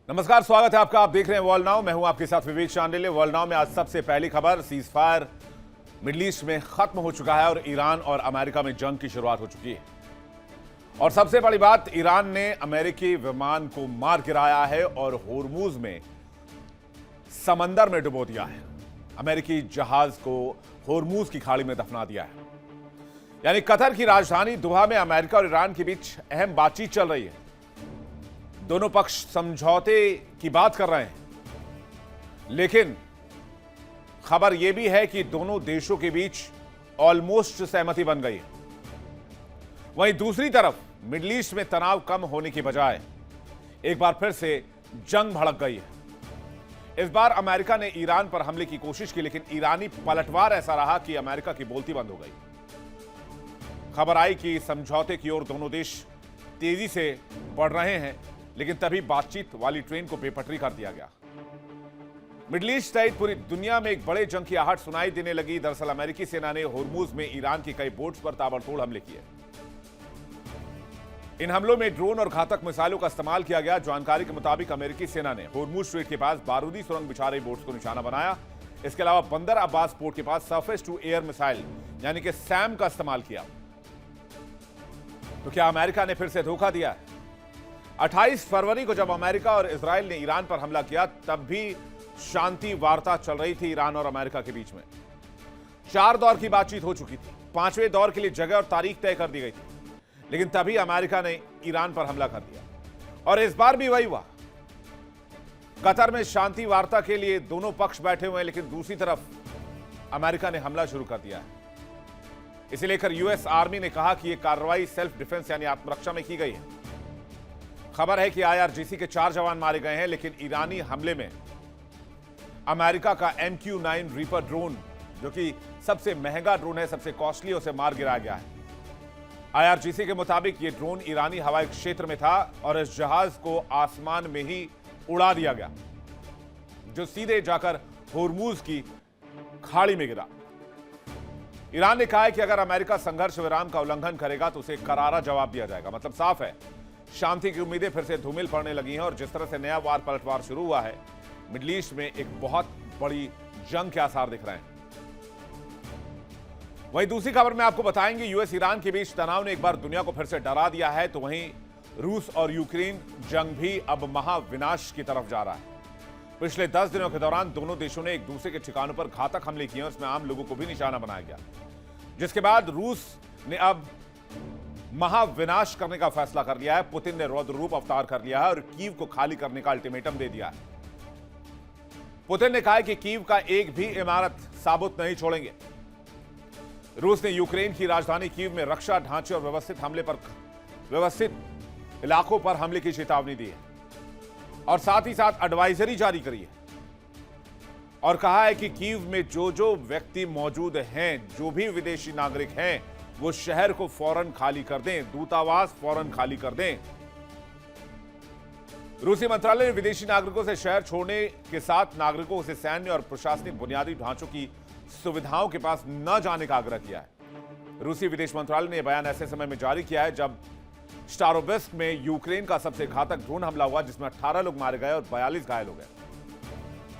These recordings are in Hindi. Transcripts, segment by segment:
नमस्कार, स्वागत है आपका। आप देख रहे हैं वर्ल्ड नाउ। मैं हूं आपके साथ विवेक चांडिल्य। वर्ल्ड नाउ में आज सबसे पहली खबर, सीज फायर मिडिल ईस्ट में खत्म हो चुका है और ईरान और अमेरिका में जंग की शुरुआत हो चुकी है। और सबसे बड़ी बात, ईरान ने अमेरिकी विमान को मार गिराया है और होर्मुज में समंदर में डुबो दिया है। अमेरिकी जहाज को होर्मुज की खाड़ी में दफना दिया है। यानी कतर की राजधानी दोहा में अमेरिका और ईरान के बीच अहम बातचीत चल रही है। दोनों पक्ष समझौते की बात कर रहे हैं, लेकिन खबर यह भी है कि दोनों देशों के बीच ऑलमोस्ट सहमति बन गई है। वहीं दूसरी तरफ मिडिल ईस्ट में तनाव कम होने की बजाय एक बार फिर से जंग भड़क गई है। इस बार अमेरिका ने ईरान पर हमले की कोशिश की, लेकिन ईरानी पलटवार ऐसा रहा कि अमेरिका की बोलती बंद हो गई। खबर आई कि समझौते की ओर दोनों देश तेजी से बढ़ रहे हैं, लेकिन तभी बातचीत वाली ट्रेन को बेपटरी कर दिया गया। मिडिल ईस्ट सहित पूरी दुनिया में एक बड़े जंग की आहट सुनाई देने लगी। दरअसल अमेरिकी सेना ने होर्मुज में ईरान की कई बोट्स पर ताबड़तोड़ हमले किए। इन हमलों में ड्रोन और घातक मिसाइलों का इस्तेमाल किया गया। जानकारी के मुताबिक अमेरिकी सेना ने होर्मुज स्ट्रेट के पास बारूदी सुरंग बिछा रही बोट्स को निशाना बनाया। इसके अलावा बंदर अब्बास पोर्ट के पास सरफेस टू एयर मिसाइल यानी कि सैम का इस्तेमाल किया। तो क्या अमेरिका ने फिर से धोखा दिया? 28 फरवरी को जब अमेरिका और इजराइल ने ईरान पर हमला किया, तब भी शांति वार्ता चल रही थी ईरान और अमेरिका के बीच में। 4 दौर की बातचीत हो चुकी थी। 5वें दौर के लिए जगह और तारीख तय कर दी गई थी, लेकिन तभी अमेरिका ने ईरान पर हमला कर दिया। और इस बार भी वही हुआ। कतर में शांति वार्ता के लिए दोनों पक्ष बैठे हुए हैं, लेकिन दूसरी तरफ अमेरिका ने हमला शुरू कर दिया है। इसे लेकर यूएस आर्मी ने कहा कि यह कार्रवाई सेल्फ डिफेंस यानी आत्मरक्षा में की गई है। खबर है कि आईआरजीसी के 4 जवान मारे गए हैं, लेकिन ईरानी हमले में अमेरिका का MQ-9 रीपर ड्रोन, जो कि सबसे महंगा ड्रोन है, सबसे कॉस्टली, उसे मार गिराया गया है। आईआरजीसी के मुताबिक यह ड्रोन ईरानी हवाई क्षेत्र में था और इस जहाज को आसमान में ही उड़ा दिया गया, जो सीधे जाकर होर्मुज की खाड़ी में गिरा। ईरान ने कहा है कि अगर अमेरिका संघर्ष विराम का उल्लंघन करेगा तो उसे करारा जवाब दिया जाएगा। मतलब साफ है, शांति की उम्मीदें फिर से धूमिल पड़ने लगी हैं। और जिस तरह से नया वार पलटवार शुरू हुआ है, मिडिल ईस्ट में एक बहुत बड़ी जंग के आसार दिख रहे हैं। वहीं दूसरी खबर में आपको बताएंगे, यूएस ईरान के बीच तनाव ने एक बार दुनिया को फिर से डरा दिया है। तो वहीं रूस और यूक्रेन जंग भी अब महाविनाश की तरफ जा रहा है। पिछले 10 दिनों के दौरान दोनों देशों ने एक दूसरे के ठिकानों पर घातक हमले किए और उसमें आम लोगों को भी निशाना बनाया गया, जिसके बाद रूस ने अब महाविनाश करने का फैसला कर लिया है। पुतिन ने रौद्र रूप अवतार कर लिया है और कीव को खाली करने का अल्टीमेटम दे दिया है। पुतिन ने कहा है कि कीव का एक भी इमारत साबुत नहीं छोड़ेंगे। रूस ने यूक्रेन की राजधानी कीव में रक्षा ढांचे और व्यवस्थित इलाकों पर हमले की चेतावनी दी है और साथ ही साथ एडवाइजरी जारी करी है और कहा है कि कीव में जो व्यक्ति मौजूद हैं, जो भी विदेशी नागरिक हैं, वो शहर को फौरन खाली कर दें, दूतावास फौरन खाली कर दें। रूसी मंत्रालय ने विदेशी नागरिकों से शहर छोड़ने के साथ नागरिकों से सैन्य और प्रशासनिक बुनियादी ढांचों की सुविधाओं के पास न जाने का आग्रह किया है। रूसी विदेश मंत्रालय ने यह बयान ऐसे समय में जारी किया है जब स्टारोबेस्क में यूक्रेन का सबसे घातक ड्रोन हमला हुआ, जिसमें 18 लोग मारे गए और 42 घायल हो गए।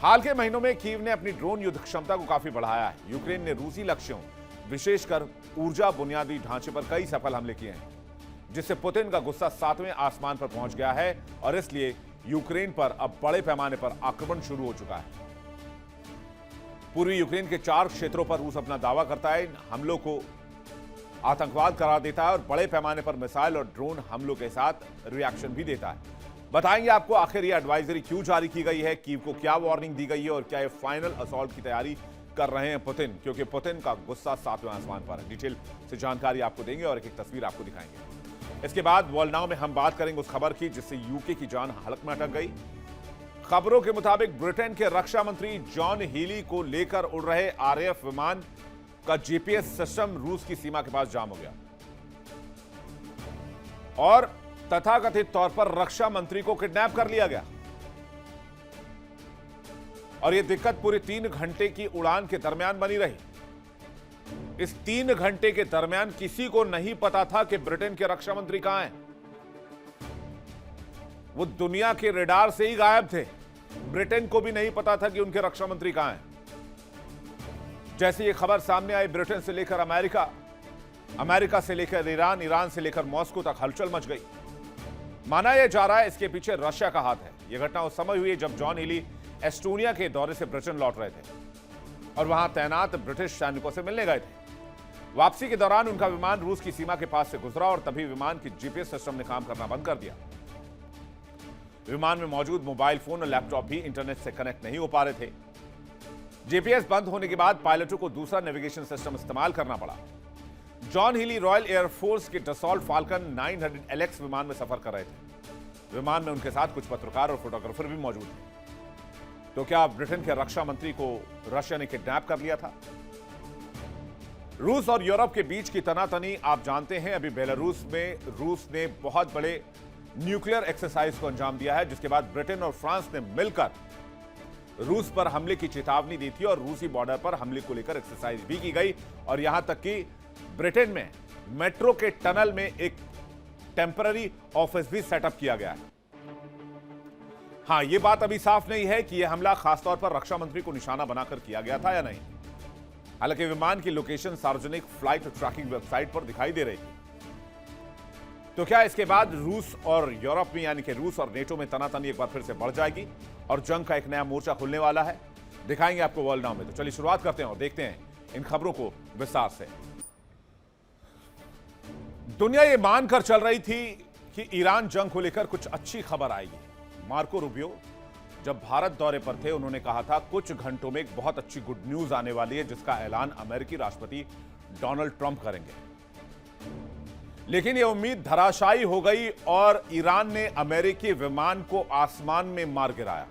हाल के महीनों में कीव ने अपनी ड्रोन युद्ध क्षमता को काफी बढ़ाया है। यूक्रेन ने रूसी लक्ष्यों, विशेषकर ऊर्जा बुनियादी ढांचे पर कई सफल हमले किए हैं, जिससे पुतिन का गुस्सा 7वें आसमान पर पहुंच गया है और इसलिए यूक्रेन पर अब बड़े पैमाने पर आक्रमण शुरू हो चुका है। पूर्वी यूक्रेन के 4 क्षेत्रों पर रूस अपना दावा करता है। इन हमलों को आतंकवाद करार देता है और बड़े पैमाने पर मिसाइल और ड्रोन हमलों के साथ रिएक्शन भी देता है। बताएंगे आपको आखिर यह एडवाइजरी क्यों जारी की गई है, कीव को क्या वार्निंग दी गई है और क्या यह फाइनल असॉल्ट की तैयारी कर रहे हैं पुतिन, क्योंकि पुतिन का गुस्सा 7वें आसमान पर है। डिटेल से जानकारी आपको देंगे और एक तस्वीर आपको दिखाएंगे। इसके बाद वर्ल्ड नाउ में हम बात करेंगे उस खबर की जिससे यूके की जान हलक में अटक गई। खबरों के मुताबिक ब्रिटेन के रक्षा मंत्री जॉन हीली को लेकर उड़ रहे RAF विमान का GPS सिस्टम रूस की सीमा के पास जाम हो गया और तथाकथित तौर पर रक्षा मंत्री को किडनैप कर लिया गया। और यह दिक्कत पूरे 3 घंटे की उड़ान के दरमियान बनी रही। इस 3 घंटे के दरमियान किसी को नहीं पता था कि ब्रिटेन के रक्षा मंत्री कहां हैं। वो दुनिया के रडार से ही गायब थे। ब्रिटेन को भी नहीं पता था कि उनके रक्षा मंत्री कहां हैं। जैसे ये खबर सामने आई, ब्रिटेन से लेकर अमेरिका, अमेरिका से लेकर ईरान, ईरान से लेकर मॉस्को तक हलचल मच गई। माना यह जा रहा है इसके पीछे रशिया का हाथ है। यह घटना उस समय हुई जब जॉन हीली एस्टोनिया के दौरे से ब्रिटेन लौट रहे थे और वहां तैनात ब्रिटिश सैनिकों से मिलने गए थे। वापसी के दौरान उनका विमान रूस की सीमा के पास से गुजरा और तभी विमान की जीपीएस सिस्टम ने काम करना बंद कर दिया। विमान में मौजूद मोबाइल फोन और लैपटॉप भी इंटरनेट से कनेक्ट नहीं हो पा रहे थे। जीपीएस बंद होने के बाद पायलटों को दूसरा नेविगेशन सिस्टम इस्तेमाल करना पड़ा। जॉन हीली रॉयल एयरफोर्स के डसॉल्ट फाल्कन 900 LX विमान में सफर कर रहे थे। विमान में उनके साथ कुछ पत्रकार और फोटोग्राफर भी मौजूद थे। तो क्या ब्रिटेन के रक्षा मंत्री को रशिया ने किडनैप कर लिया था? रूस और यूरोप के बीच की तनातनी आप जानते हैं। अभी बेलारूस में रूस ने बहुत बड़े न्यूक्लियर एक्सरसाइज को अंजाम दिया है, जिसके बाद ब्रिटेन और फ्रांस ने मिलकर रूस पर हमले की चेतावनी दी थी और रूसी बॉर्डर पर हमले को लेकर एक्सरसाइज भी की गई। और यहां तक कि ब्रिटेन में मेट्रो के टनल में एक टेम्पररी ऑफिस भी सेटअप किया गया है। हां, यह बात अभी साफ नहीं है कि यह हमला खासतौर पर रक्षा मंत्री को निशाना बनाकर किया गया था या नहीं। हालांकि विमान की लोकेशन सार्वजनिक फ्लाइट ट्रैकिंग वेबसाइट पर दिखाई दे रही थी। तो क्या इसके बाद रूस और यूरोप में, यानी कि रूस और नेटो में तनातनी एक बार फिर से बढ़ जाएगी और जंग का एक नया मोर्चा खुलने वाला है? दिखाएंगे आपको वर्ल्ड नाउ में। तो चलिए शुरुआत करते हैं और देखते हैं इन खबरों को विस्तार से। दुनिया ये मानकर चल रही थी कि ईरान जंग को लेकर कुछ अच्छी खबर आएगी। मार्को रूबियो जब भारत दौरे पर थे, उन्होंने कहा था कुछ घंटों में एक बहुत अच्छी गुड न्यूज आने वाली है, जिसका ऐलान अमेरिकी राष्ट्रपति डोनाल्ड ट्रंप करेंगे। लेकिन यह उम्मीद धराशायी हो गई और ईरान ने अमेरिकी विमान को आसमान में मार गिराया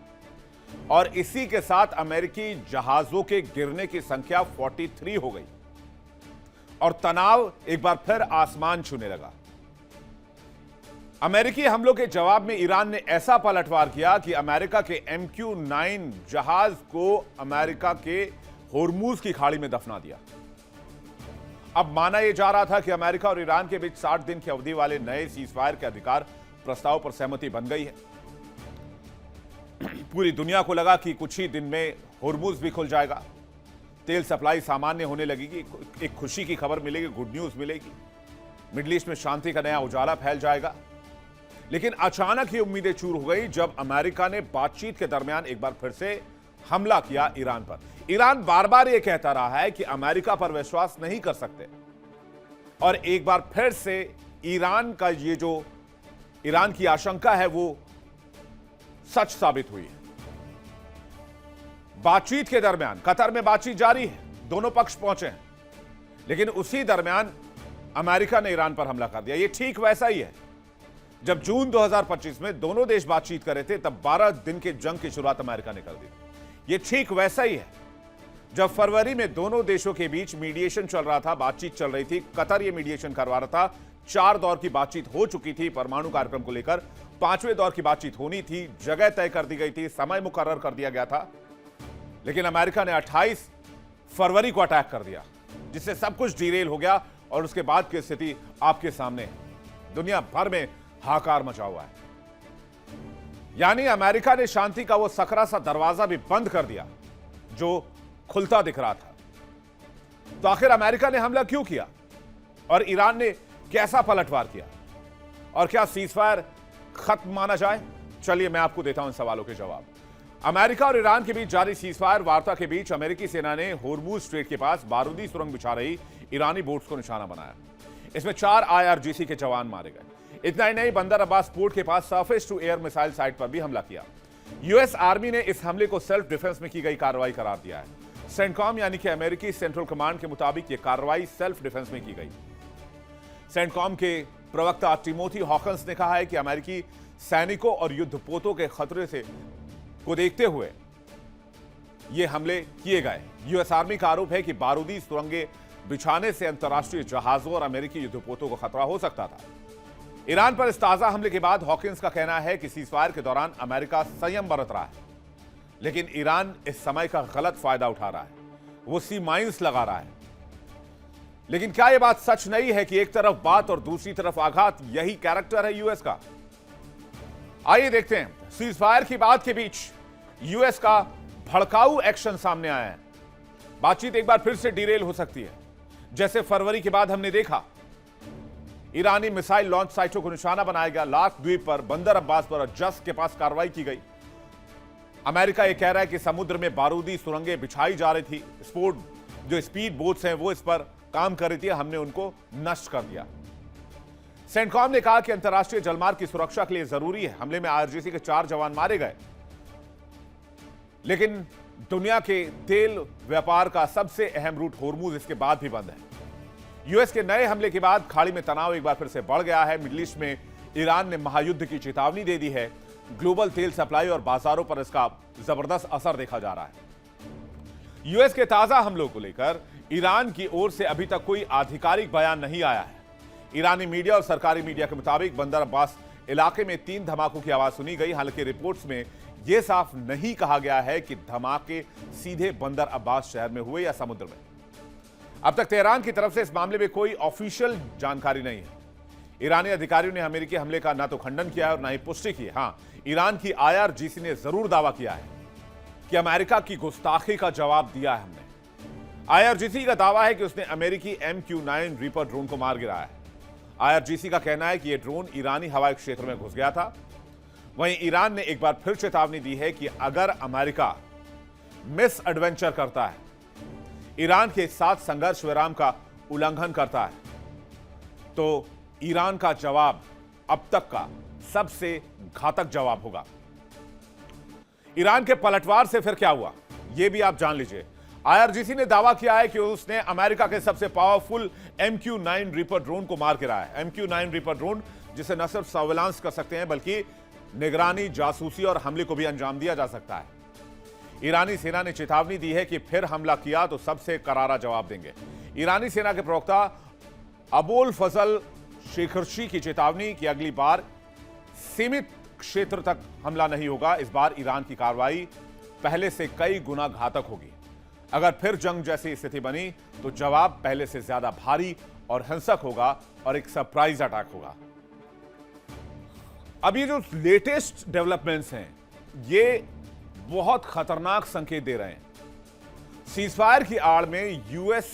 और इसी के साथ अमेरिकी जहाजों के गिरने की संख्या 43 हो गई और तनाव एक बार फिर आसमान छूने लगा। अमेरिकी हमलों के जवाब में ईरान ने ऐसा पलटवार किया कि अमेरिका के MQ-9 जहाज को अमेरिका के होर्मुज की खाड़ी में दफना दिया। अब माना यह जा रहा था कि अमेरिका और ईरान के बीच 60 दिन की अवधि वाले नए सीजफायर के अधिकार प्रस्ताव पर सहमति बन गई है। पूरी दुनिया को लगा कि कुछ ही दिन में होर्मुज भी खुल जाएगा, तेल सप्लाई सामान्य होने लगेगी, एक खुशी की खबर मिलेगी, गुड न्यूज मिलेगी, मिडिल ईस्ट में शांति का नया उजाला फैल जाएगा। लेकिन अचानक ही उम्मीदें चूर हो गई जब अमेरिका ने बातचीत के दरमियान एक बार फिर से हमला किया ईरान पर। ईरान बार बार यह कहता रहा है कि अमेरिका पर विश्वास नहीं कर सकते और एक बार फिर से ईरान का ये जो ईरान की आशंका है वो सच साबित हुई है। बातचीत के दरमियान कतर में बातचीत जारी है, दोनों पक्ष पहुंचे हैं, लेकिन उसी दरमियान अमेरिका ने ईरान पर हमला कर दिया। यह ठीक वैसा ही है जब जून 2025 में दोनों देश बातचीत कर रहे थे, तब 12 दिन के जंग की शुरुआत अमेरिका ने कर दी। यह ठीक वैसा ही है जब फरवरी में दोनों देशों के बीच मीडिएशन चल रहा था, बातचीत चल रही थी, कतर यह मीडिएशन करवा रहा था। 4 दौर की बातचीत हो चुकी थी परमाणु कार्यक्रम को लेकर, 5वें दौर की बातचीत होनी थी, जगह तय कर दी गई थी, समय मुकर्रर कर दिया गया था। लेकिन अमेरिका ने 28 फरवरी को अटैक कर दिया, जिससे सब कुछ डिरेल हो गया और उसके बाद की स्थिति आपके सामने है। दुनिया भर में हाहाकार मचा हुआ है। यानी अमेरिका ने शांति का वो सकरा सा दरवाजा भी बंद कर दिया जो खुलता दिख रहा था। तो आखिर अमेरिका ने हमला क्यों किया और ईरान ने कैसा पलटवार किया और क्या सीजफायर खत्म माना जाए? चलिए मैं आपको देता हूं इन सवालों के जवाब। अमेरिका और ईरान के बीच जारी सीजफायर वार्ता के बीच अमेरिकी सेना ने होर्मुज स्ट्रेट के पास बारूदी सुरंग बिछा रही ईरानी बोट्स को निशाना बनाया। इसमें 4 IRGC के जवान मारे गए। इतना ही नहीं, बंदर अब्बास पोर्ट के पास surface to air missile site पर भी हमला किया। यूएस आर्मी ने इस हमले को सेल्फ डिफेंस में की गई कार्रवाई करार दिया है। सेंटकॉम यानी कि अमेरिकी सेंट्रल कमांड के मुताबिक यह कार्रवाई सेल्फ डिफेंस में की गई। सेंटकॉम के प्रवक्ता टिमोथी हॉकन्स ने कहा है कि अमेरिकी सैनिकों और युद्धपोतों के खतरे से को देखते हुए ये हमले किए गए। यूएस आर्मी का आरोप है कि बारूदी सुरंगें बिछाने से अंतर्राष्ट्रीय जहाजों और अमेरिकी युद्धपोतों को खतरा हो सकता था। ईरान पर इस ताजा हमले के बाद हॉकिंस का कहना है कि सीजफायर के दौरान अमेरिका संयम बरत रहा है, लेकिन ईरान इस समय का गलत फायदा उठा रहा है, वो सी माइंस लगा रहा है। लेकिन क्या यह बात सच नहीं है कि एक तरफ बात और दूसरी तरफ आघात? यही कैरेक्टर है यूएस का। आइए देखते हैं, सीज फायर की बात के बीच यूएस का भड़काऊ एक्शन सामने आया है। बातचीत एक बार फिर से डिरेल हो सकती है। जैसे फरवरी के बाद हमने देखा, ईरानी मिसाइल लॉन्च साइटों को निशाना बनाया गया, लाख द्वीप पर, बंदर अब्बास पर और जस के पास कार्रवाई की गई। अमेरिका यह कह रहा है कि समुद्र में बारूदी सुरंगें बिछाई जा रही थी, जो स्पीड बोट्स हैं वो इस पर काम कर रही थी, हमने उनको नष्ट कर दिया। सेंटकॉम ने कहा कि अंतर्राष्ट्रीय जलमार्ग की सुरक्षा के लिए जरूरी है। हमले में आईआरजीसी के 4 जवान मारे गए, लेकिन दुनिया के तेल व्यापार का सबसे अहम रूट होर्मुज इसके बाद भी बंद है। यूएस के नए हमले के बाद खाड़ी में तनाव एक बार फिर से बढ़ गया है। मिडिल ईस्ट में ईरान ने महायुद्ध की चेतावनी दे दी है। ग्लोबल तेल सप्लाई और बाजारों पर इसका जबरदस्त असर देखा जा रहा है। यूएस के ताजा हमलों को लेकर ईरान की ओर से अभी तक कोई आधिकारिक बयान नहीं आया है। ईरानी मीडिया और सरकारी मीडिया के मुताबिक बंदर अब्बास इलाके में 3 धमाकों की आवाज सुनी गई। हालांकि रिपोर्ट्स में यह साफ नहीं कहा गया है कि धमाके सीधे बंदर अब्बास शहर में हुए या समुद्र में। अब तक तेहरान की तरफ से इस मामले में कोई ऑफिशियल जानकारी नहीं है। ईरानी अधिकारियों ने अमेरिकी हमले का ना तो खंडन किया है और ना ही पुष्टि की है। हां, ईरान की आईआरजीसी ने जरूर दावा किया है कि अमेरिका की गुस्ताखी का जवाब दिया है हमने। आईआरजीसी का दावा है कि उसने अमेरिकी MQ-9 रीपर ड्रोन को मार गिराया है। आईआरजीसी का कहना है कि यह ड्रोन ईरानी हवाई क्षेत्र में घुस गया था। वहीं ईरान ने एक बार फिर चेतावनी दी है कि अगर अमेरिका मिस एडवेंचर करता है, ईरान के साथ संघर्ष विराम का उल्लंघन करता है, तो ईरान का जवाब अब तक का सबसे घातक जवाब होगा। ईरान के पलटवार से फिर क्या हुआ, यह भी आप जान लीजिए। आईआरजीसी ने दावा किया है कि उसने अमेरिका के सबसे पावरफुल MQ-9 रीपर ड्रोन को मार गिराया है। MQ-9 रीपर ड्रोन जिसे न सिर्फ सर्विलांस कर सकते हैं बल्कि निगरानी, जासूसी और हमले को भी अंजाम दिया जा सकता है। ईरानी सेना ने चेतावनी दी है कि फिर हमला किया तो सबसे करारा जवाब देंगे। ईरानी सेना के प्रवक्ता अबोल फजल शेखरशी की चेतावनी कि अगली बार सीमित क्षेत्र तक हमला नहीं होगा। इस बार ईरान की कार्रवाई पहले से कई गुना घातक होगी। अगर फिर जंग जैसी स्थिति बनी तो जवाब पहले से ज्यादा भारी और हिंसक होगा और एक सरप्राइज अटैक होगा। अब ये जो लेटेस्ट डेवलपमेंट्स हैं, ये बहुत खतरनाक संकेत दे रहे हैं। सीजफायर की आड़ में यूएस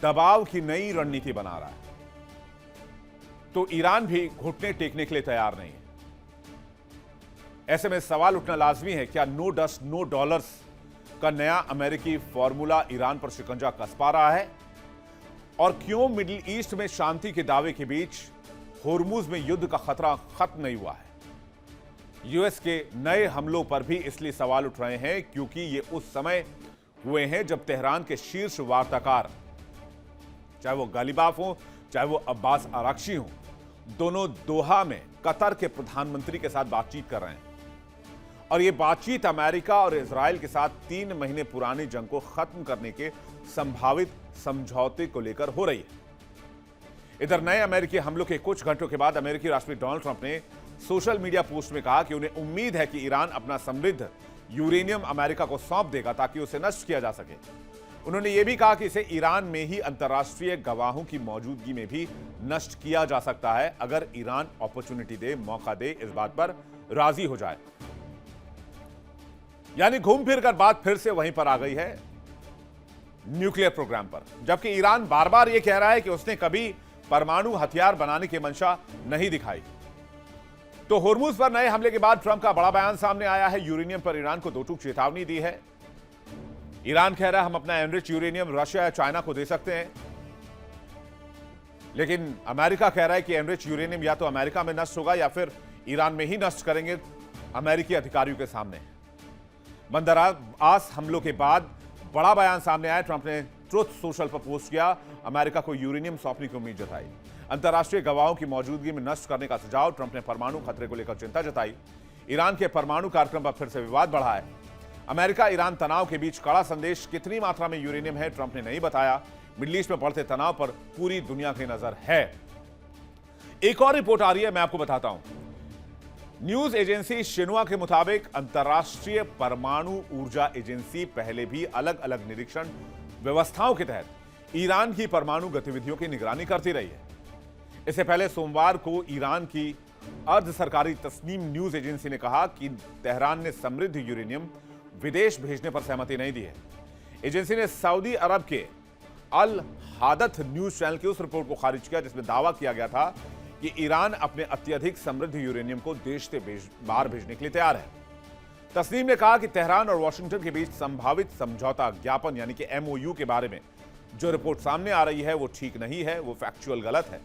दबाव की नई रणनीति बना रहा है, तो ईरान भी घुटने टेकने के लिए तैयार नहीं है। ऐसे में सवाल उठना लाजमी है, क्या नो डस्ट नो डॉलर्स का नया अमेरिकी फॉर्मूला ईरान पर शिकंजा कस पा रहा है? और क्यों मिडिल ईस्ट में शांति के दावे के बीच होर्मुज में युद्ध का खतरा खत्म नहीं हुआ है? यूएस के नए हमलों पर भी इसलिए सवाल उठ रहे हैं क्योंकि ये उस समय हुए हैं जब तेहरान के शीर्ष वार्ताकार, चाहे वो गालिबाफ हो चाहे वो अब्बास आराक्ची हो, दोनों दोहा में कतर के प्रधानमंत्री के साथ बातचीत कर रहे हैं। और ये बातचीत अमेरिका और इजराइल के साथ 3 महीने पुरानी जंग को खत्म करने के संभावित समझौते को लेकर हो रही है। इधर नए अमेरिकी हमलों के कुछ घंटों के बाद अमेरिकी राष्ट्रपति डोनाल्ड ट्रंप ने सोशल मीडिया पोस्ट में कहा कि उन्हें उम्मीद है कि ईरान अपना समृद्ध यूरेनियम अमेरिका को सौंप देगा ताकि उसे नष्ट किया जा सके। उन्होंने यह भी कहा कि इसे ईरान में ही अंतर्राष्ट्रीय गवाहों की मौजूदगी में भी नष्ट किया जा सकता है अगर ईरान अपॉर्चुनिटी दे, मौका दे, इस बात पर राजी हो जाए। यानी घूम फिर कर बात फिर से वहीं पर आ गई है, न्यूक्लियर प्रोग्राम पर। जबकि ईरान बार बार यह कह रहा है कि उसने कभी परमाणु हथियार बनाने की मंशा नहीं दिखाई। तो होर्मुज पर नए हमले के बाद ट्रंप का बड़ा बयान सामने आया है। यूरेनियम पर ईरान को 2 टूक चेतावनी दी है। ईरान कह रहा है हम अपना एनरिच यूरेनियम रशिया या चाइना को दे सकते हैं, लेकिन अमेरिका कह रहा है कि एनरिच यूरेनियम या तो अमेरिका में नष्ट होगा या फिर ईरान में ही नष्ट करेंगे अमेरिकी अधिकारियों के सामने। बंदर अब्बास हमलों के बाद बड़ा बयान सामने आया। ट्रंप ने ट्रुथ सोशल पर पोस्ट किया, अमेरिका को यूरेनियम सौंपने की उम्मीद जताई। अंतर्राष्ट्रीय गवाहों की मौजूदगी में नष्ट करने का सुझाव। ट्रंप ने परमाणु खतरे को लेकर चिंता जताई। ईरान के परमाणु कार्यक्रम पर फिर से विवाद बढ़ा है। अमेरिका ईरान तनाव के बीच कड़ा संदेश। कितनी मात्रा में यूरेनियम है ट्रंप ने नहीं बताया। मिडिल ईस्ट में बढ़ते तनाव पर पूरी दुनिया की नजर है। एक और रिपोर्ट आ रही है, मैं आपको बताता हूं। न्यूज एजेंसी शिन्हुआ के मुताबिक अंतर्राष्ट्रीय परमाणु ऊर्जा एजेंसी पहले भी अलग अलग निरीक्षण व्यवस्थाओं के तहत ईरान की परमाणु गतिविधियों की निगरानी करती रही है। इससे पहले सोमवार को ईरान की अर्ध सरकारी तस्नीम न्यूज एजेंसी ने कहा कि तेहरान ने समृद्ध यूरेनियम विदेश भेजने पर सहमति नहीं दी है। एजेंसी ने सऊदी अरब के अल हादथ न्यूज चैनल की उस रिपोर्ट को खारिज किया जिसमें दावा किया गया था कि ईरान अपने अत्यधिक समृद्ध यूरेनियम को देश से बाहर भेजने के लिए तैयार है। तस्नीम ने कहा कि तेहरान और वॉशिंगटन के बीच संभावित समझौता ज्ञापन यानी कि एमओयू के बारे में जो रिपोर्ट सामने आ रही है वो ठीक नहीं है, वो फैक्चुअल गलत है।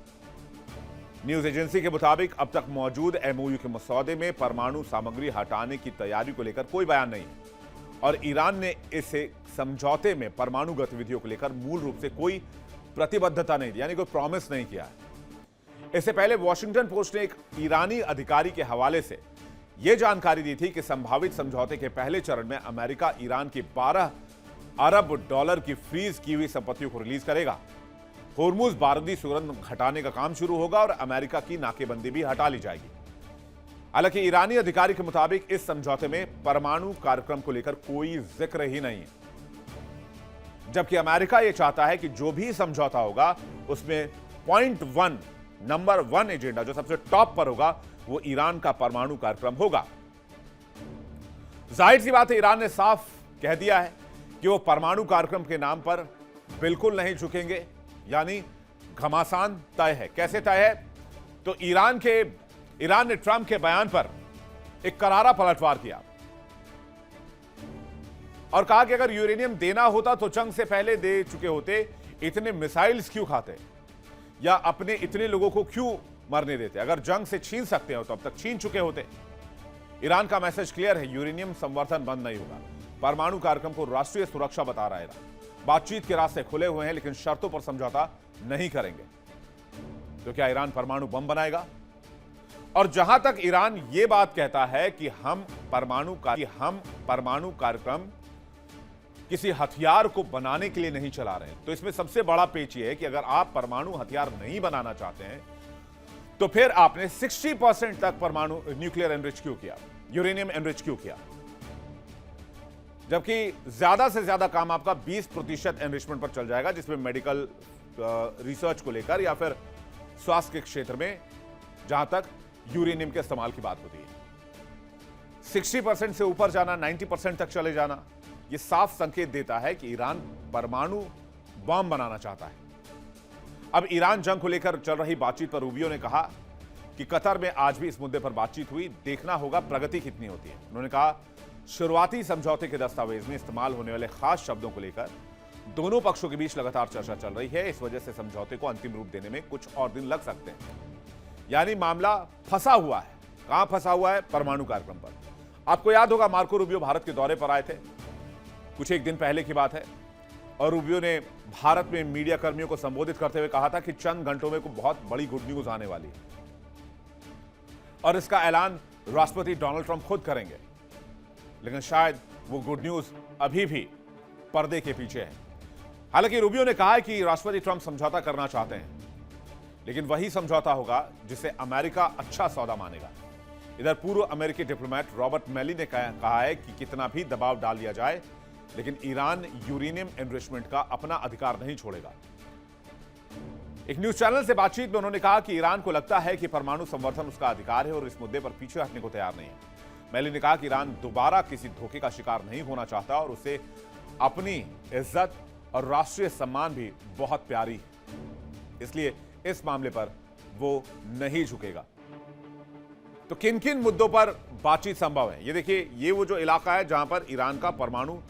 न्यूज एजेंसी के मुताबिक अब तक मौजूद एमओयू के मसौदे में परमाणु सामग्री हटाने की तैयारी को लेकर कोई बयान नहीं है और ईरान ने इसे समझौते में परमाणु गतिविधियों को लेकर मूल रूप से कोई प्रतिबद्धता नहीं दी, यानी कोई प्रॉमिस नहीं किया है। इससे पहले वॉशिंगटन पोस्ट ने एक ईरानी अधिकारी के हवाले से यह जानकारी दी थी कि संभावित समझौते के पहले चरण में अमेरिका ईरान की 12 अरब डॉलर की फ्रीज की हुई संपत्तियों को रिलीज करेगा। होर्मुज बारूदी सुरंग हटाने का काम शुरू होगा और अमेरिका की नाकेबंदी भी हटा ली जाएगी। हालांकि ईरानी अधिकारी के मुताबिक इस समझौते में परमाणु कार्यक्रम को लेकर कोई जिक्र ही नहीं है, जबकि अमेरिका यह चाहता है कि जो भी समझौता होगा उसमें पॉइंट 1 नंबर 1 एजेंडा जो सबसे टॉप पर होगा वो ईरान का परमाणु कार्यक्रम होगा। जाहिर सी बात है, ईरान ने साफ कह दिया है कि वो परमाणु कार्यक्रम के नाम पर बिल्कुल नहीं झुकेंगे, यानी घमासान तय है। कैसे तय है? तो ईरान ने ट्रंप के बयान पर एक करारा पलटवार किया और कहा कि अगर यूरेनियम देना होता तो जंग से पहले दे चुके होते, इतने मिसाइल्स क्यों खाते या अपने इतने लोगों को क्यों मरने देते? अगर जंग से छीन सकते हो तो अब तक छीन चुके होते। ईरान का मैसेज क्लियर है, यूरेनियम संवर्धन बंद नहीं होगा। परमाणु कार्यक्रम को राष्ट्रीय सुरक्षा बता रहा है। बातचीत के रास्ते खुले हुए हैं लेकिन शर्तों पर समझौता नहीं करेंगे। तो क्या ईरान परमाणु बम बनाएगा? और जहां तक ईरान यह बात कहता है कि हम परमाणु कार्यक्रम किसी हथियार को बनाने के लिए नहीं चला रहे हैं, तो इसमें सबसे बड़ा पेच यह है कि अगर आप परमाणु हथियार नहीं बनाना चाहते हैं तो फिर आपने 60% तक परमाणु न्यूक्लियर एनरिच क्यों किया, यूरेनियम एनरिच क्यों किया, जबकि ज्यादा से ज्यादा काम आपका 20% एनरिचमेंट पर चल जाएगा, जिसमें मेडिकल रिसर्च को लेकर या फिर स्वास्थ्य के क्षेत्र में जहां तक यूरेनियम के इस्तेमाल की बात होती है। 60% से ऊपर जाना, 90% तक चले जाना, यह साफ संकेत देता है कि ईरान परमाणु बम बनाना चाहता है। अब ईरान जंग को लेकर चल रही बातचीत पर रूबियो ने कहा कि कतर में आज भी इस मुद्दे पर बातचीत हुई, देखना होगा प्रगति कितनी होती है। उन्होंने कहा शुरुआती समझौते के दस्तावेज में इस्तेमाल होने वाले खास शब्दों को लेकर दोनों पक्षों के बीच लगातार चर्चा चल रही है। इस वजह से समझौते को अंतिम रूप देने में कुछ और दिन लग सकते हैं, यानी मामला फंसा हुआ है। कहां फंसा हुआ है? परमाणु कार्यक्रम पर। आपको याद होगा मार्को रूबियो भारत के दौरे पर आए थे, कुछ एक दिन पहले की बात है, और रूबियो ने भारत में मीडिया कर्मियों को संबोधित करते हुए कहा था कि चंद घंटों में कोई बहुत बड़ी गुड न्यूज आने वाली है और इसका ऐलान राष्ट्रपति डोनाल्ड ट्रंप खुद करेंगे। लेकिन शायद वो गुड न्यूज अभी भी पर्दे के पीछे है। हालांकि रूबियो ने कहा है कि राष्ट्रपति ट्रंप समझौता करना चाहते हैं, लेकिन वही समझौता होगा जिसे अमेरिका अच्छा सौदा मानेगा। इधर पूर्व अमेरिकी डिप्लोमेट रॉबर्ट मैली ने कहा है कि कितना भी दबाव डाल दिया जाए लेकिन ईरान यूरेनियम एनरिचमेंट का अपना अधिकार नहीं छोड़ेगा। एक न्यूज चैनल से बातचीत में उन्होंने कहा कि ईरान को लगता है कि परमाणु संवर्धन उसका अधिकार है और इस मुद्दे पर पीछे हटने को तैयार नहीं है। मैली ने कहा कि ईरान दोबारा किसी धोखे का शिकार नहीं होना चाहता और उसे अपनी इज्जत और राष्ट्रीय सम्मान भी बहुत प्यारी है, इसलिए इस मामले पर वो नहीं झुकेगा। तो किन किन मुद्दों पर बातचीत संभव है, ये देखिए, ये वो जो इलाका है जहां पर ईरान का परमाणु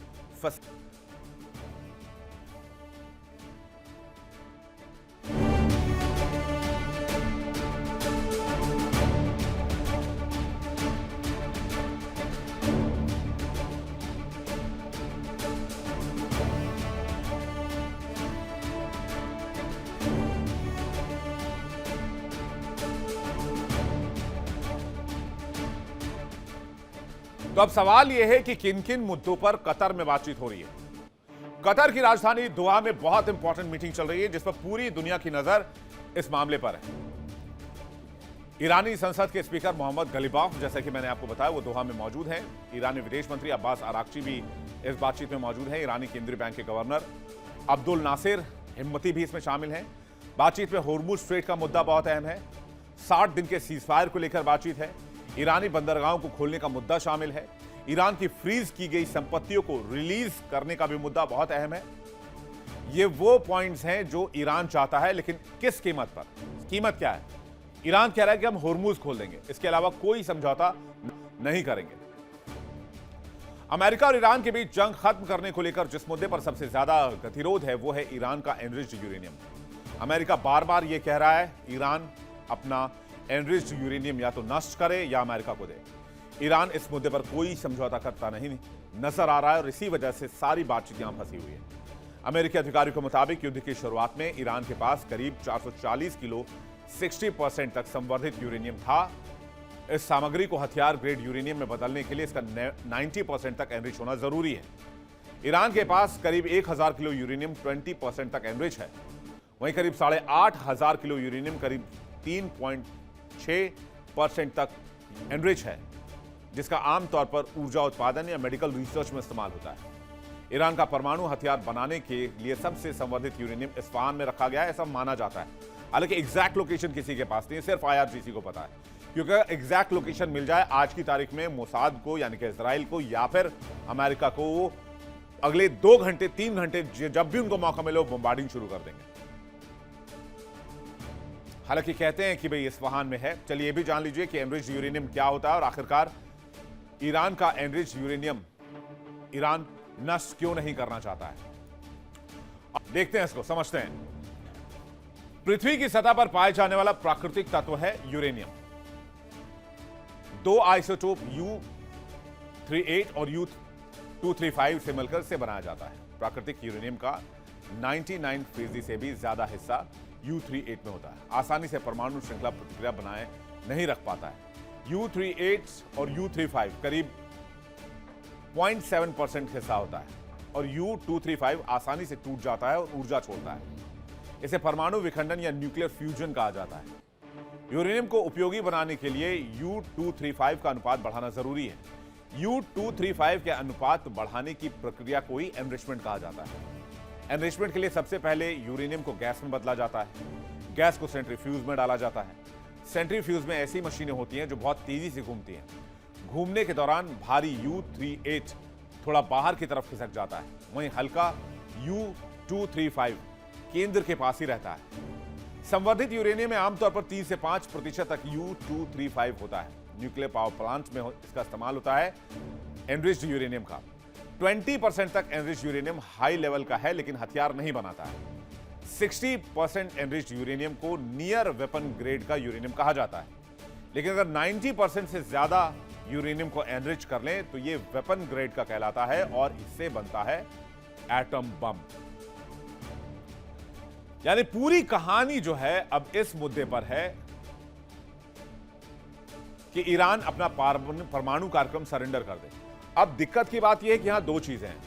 तो अब सवाल यह है कि किन किन मुद्दों पर कतर में बातचीत हो रही है। कतर की राजधानी दोहा में बहुत इंपॉर्टेंट मीटिंग चल रही है जिस पर पूरी दुनिया की नजर इस मामले पर है। ईरानी संसद के स्पीकर मोहम्मद गलीबाफ, जैसा कि मैंने आपको बताया, वो दोहा में मौजूद हैं। ईरानी विदेश मंत्री अब्बास आरागची भी इस बातचीत में मौजूद हैं। ईरानी केंद्रीय बैंक के गवर्नर अब्दुल नासिर हिम्मती भी इसमें शामिल हैं। बातचीत में होर्मुज स्ट्रेट का मुद्दा बहुत अहम है। 60 दिन के सीजफायर को लेकर बातचीत है, ईरानी बंदरगाहों को खोलने का मुद्दा शामिल है, ईरान की फ्रीज की गई संपत्तियों को रिलीज करने का भी मुद्दा बहुत अहम है। ये वो पॉइंट्स हैं जो ईरान चाहता है, लेकिन किस कीमत पर? कीमत क्या है? ईरान कह रहा है कि हम होर्मुज खोल देंगे, इसके अलावा कोई समझौता नहीं करेंगे। अमेरिका और ईरान के बीच जंग खत्म करने को लेकर जिस मुद्दे पर सबसे ज्यादा गतिरोध है वो है ईरान का एनरिच्ड यूरेनियम। अमेरिका बार बार यह कह रहा है ईरान अपना एनरिच्ड यूरेनियम या तो नष्ट करे या अमेरिका को दे। ईरान इस मुद्दे पर कोई समझौता करता नहीं नजर आ रहा है और इसी वजह से सारी बातचीत यहां फंसी हुई है। अमेरिकी अधिकारियों के मुताबिक युद्ध की शुरुआत में ईरान के पास करीब 440 किलो 60% तक संवर्धित यूरेनियम था। इस सामग्री को हथियार ग्रेड यूरेनियम में बदलने के लिए इसका 90% तक एनरिच होना जरूरी है। ईरान के पास करीब 1000 किलो यूरेनियम 20% तक एनरिच है। वहीं करीब 8500 किलो यूरेनियम करीब 3.6% तक एनरिच है, जिसका आमतौर पर ऊर्जा उत्पादन या मेडिकल रिसर्च में इस्तेमाल होता है। ईरान का परमाणु हथियार बनाने के लिए सबसे संवर्धित यूरेनियम इस्फहान में रखा गया है, ऐसा माना जाता है। हालांकि एग्जैक्ट लोकेशन किसी के पास नहीं है, सिर्फ IRGC को पता है। क्योंकि एग्जैक्ट लोकेशन मिल जाए आज की तारीख में मोसाद को यानी कि इजराइल को या फिर अमेरिका को अगले 2 घंटे 3 घंटे जब भी उनको मौका मिले वो बम्बार्डिंग शुरू कर देंगे। हालांकि कहते हैं कि भाई इस्फहान में है। चलिए ये भी जान लीजिए कि एनरिच्ड यूरेनियम क्या होता है और आखिरकार ईरान का एनरिच्ड यूरेनियम ईरान नष्ट क्यों नहीं करना चाहता है। देखते हैं, इसको समझते हैं। पृथ्वी की सतह पर पाए जाने वाला प्राकृतिक तत्व है यूरेनियम। 2 आइसोटोप U38 और U235 से मिलकर से बनाया जाता है। प्राकृतिक यूरेनियम का 99% से भी ज्यादा हिस्सा U38 में होता है। आसानी से परमाणु श्रृंखला प्रतिक्रिया बनाए नहीं रख पाता है। U38 और U35 करीब 0.7% हिस्सा होता है और U235 आसानी से टूट जाता है और ऊर्जा छोड़ता है। इसे परमाणु विखंडन या न्यूक्लियर फ्यूजन कहा जाता है। यूरेनियम को उपयोगी बनाने के लिए U235 का अनुपात बढ़ाना जरूरी है। U235 के अनुपात बढ़ाने की प्रक्रिया को ही एनरिचमेंट कहा जाता है। एनरिचमेंट के लिए सबसे पहले यूरेनियम को गैस में बदला जाता है। गैस को सेंट्रीफ्यूज में डाला जाता है। सेंट्रीफ्यूज में ऐसी मशीनें होती हैं जो बहुत तेजी से घूमती हैं। घूमने के दौरान भारी U38 थोड़ा बाहर की तरफ खिसक जाता है, वहीं हल्का U235 केंद्र के पास ही रहता है। संवर्धित यूरेनियम में आमतौर पर 3 से 5% तक U235 होता है। न्यूक्लियर पावर प्लांट में इसका इस्तेमाल होता है एनरिच्ड यूरेनियम का। 20% तक एनरिच्ड यूरेनियम हाई लेवल का है लेकिन हथियार नहीं बनाता है। 60% एनरिच्ड यूरेनियम को नियर वेपन ग्रेड का यूरेनियम कहा जाता है। लेकिन अगर 90% से ज्यादा यूरेनियम को एनरिच कर लें तो यह वेपन ग्रेड का कहलाता है और इससे बनता है एटम बम। यानी पूरी कहानी जो है अब इस मुद्दे पर है कि ईरान अपना परमाणु कार्यक्रम सरेंडर कर दे। अब दिक्कत की बात यह है कि यहां 2 चीजें हैं।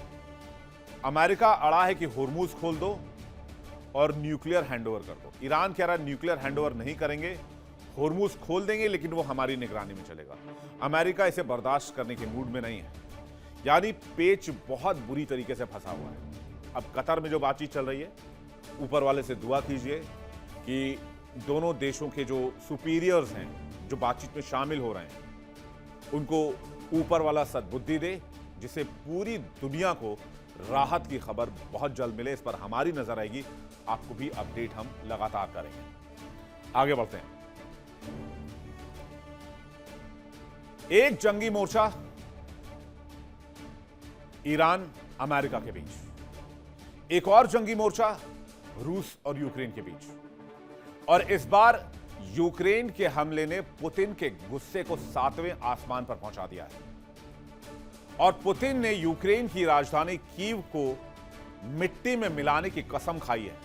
अमेरिका अड़ा है कि होर्मुज खोल दो और न्यूक्लियर हैंडओवर कर दो। ईरान कह रहा है न्यूक्लियर हैंडओवर नहीं करेंगे, होर्मुज खोल देंगे लेकिन वो हमारी निगरानी में चलेगा। अमेरिका इसे बर्दाश्त करने के मूड में नहीं है। यानी पेच बहुत बुरी तरीके से फंसा हुआ है। अब कतर में जो बातचीत चल रही है, ऊपर वाले से दुआ कीजिए कि दोनों देशों के जो सुपीरियर्स हैं जो बातचीत में शामिल हो रहे हैं उनको ऊपर वाला सद्बुद्धि दे, जिससे पूरी दुनिया को राहत की खबर बहुत जल्द मिले। इस पर हमारी नजर आएगी, आपको भी अपडेट हम लगातार करेंगे। आगे बढ़ते हैं। एक जंगी मोर्चा ईरान अमेरिका के बीच, एक और जंगी मोर्चा रूस और यूक्रेन के बीच। और इस बार यूक्रेन के हमले ने पुतिन के गुस्से को 7वें आसमान पर पहुंचा दिया है और पुतिन ने यूक्रेन की राजधानी कीव को मिट्टी में मिलाने की कसम खाई है।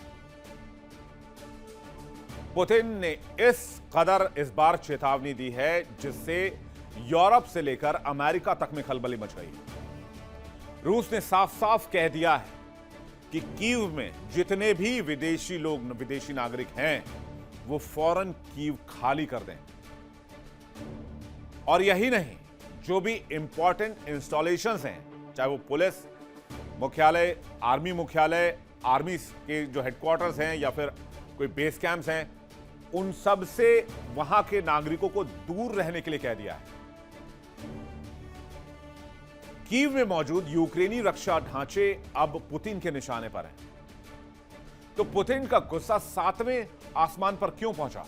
पुतिन ने इस कदर इस बार चेतावनी दी है जिससे यूरोप से लेकर अमेरिका तक में खलबली मच गई। रूस ने साफ साफ कह दिया है कि कीव में जितने भी विदेशी नागरिक हैं वो फौरन कीव खाली कर दें। और यही नहीं, जो भी इंपॉर्टेंट इंस्टॉलेशंस हैं, चाहे वो पुलिस मुख्यालय, आर्मी मुख्यालय, आर्मी के जो हेडक्वार्टर्स हैं या फिर कोई बेस कैंप्स हैं, उन सब से वहां के नागरिकों को दूर रहने के लिए कह दिया है। कीव में मौजूद यूक्रेनी रक्षा ढांचे अब पुतिन के निशाने पर हैं। तो पुतिन का गुस्सा 7वें आसमान पर क्यों पहुंचा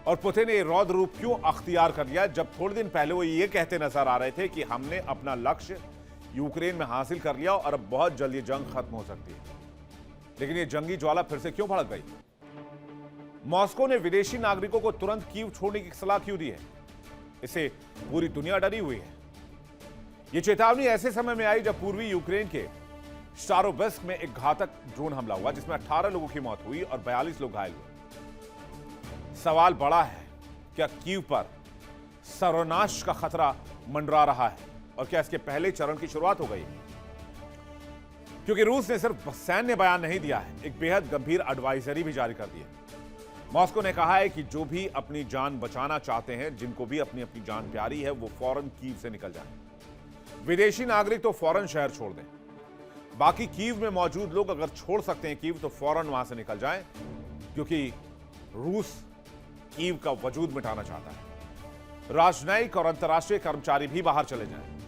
और पुतिन ने रौद्र रूप क्यों अख्तियार कर लिया, जब थोड़े दिन पहले वो ये कहते नजर आ रहे थे कि हमने अपना लक्ष्य यूक्रेन में हासिल कर लिया और अब बहुत जल्द ये जंग खत्म हो सकती है। लेकिन ये जंगी ज्वाला फिर से क्यों भड़क गई? मॉस्को ने विदेशी नागरिकों को तुरंत कीव छोड़ने की सलाह क्यों दी है? इससे पूरी दुनिया डरी हुई है। यह चेतावनी ऐसे समय में आई जब पूर्वी यूक्रेन के स्टारोबेस्क में एक घातक ड्रोन हमला हुआ जिसमें 18 लोगों की मौत हुई और 42 लोग घायल हुए। सवाल बड़ा है, क्या कीव पर सर्वनाश का खतरा मंडरा रहा है और क्या इसके पहले चरण की शुरुआत हो गई? क्योंकि रूस ने सिर्फ सैन्य बयान नहीं दिया है, एक बेहद गंभीर एडवाइजरी भी जारी कर दी है। मॉस्को ने कहा है कि जो भी अपनी जान बचाना चाहते हैं, जिनको भी अपनी अपनी जान प्यारी है, वो फौरन कीव से निकल जाएं। विदेशी नागरिक तो फौरन शहर छोड़ दें। बाकी कीव में मौजूद लोग अगर छोड़ सकते हैं कीव तो फौरन वहां से निकल जाएं, क्योंकि रूस कीव का वजूद मिटाना चाहता है। राजनयिक और अंतर्राष्ट्रीय कर्मचारी भी बाहर चले जाएं।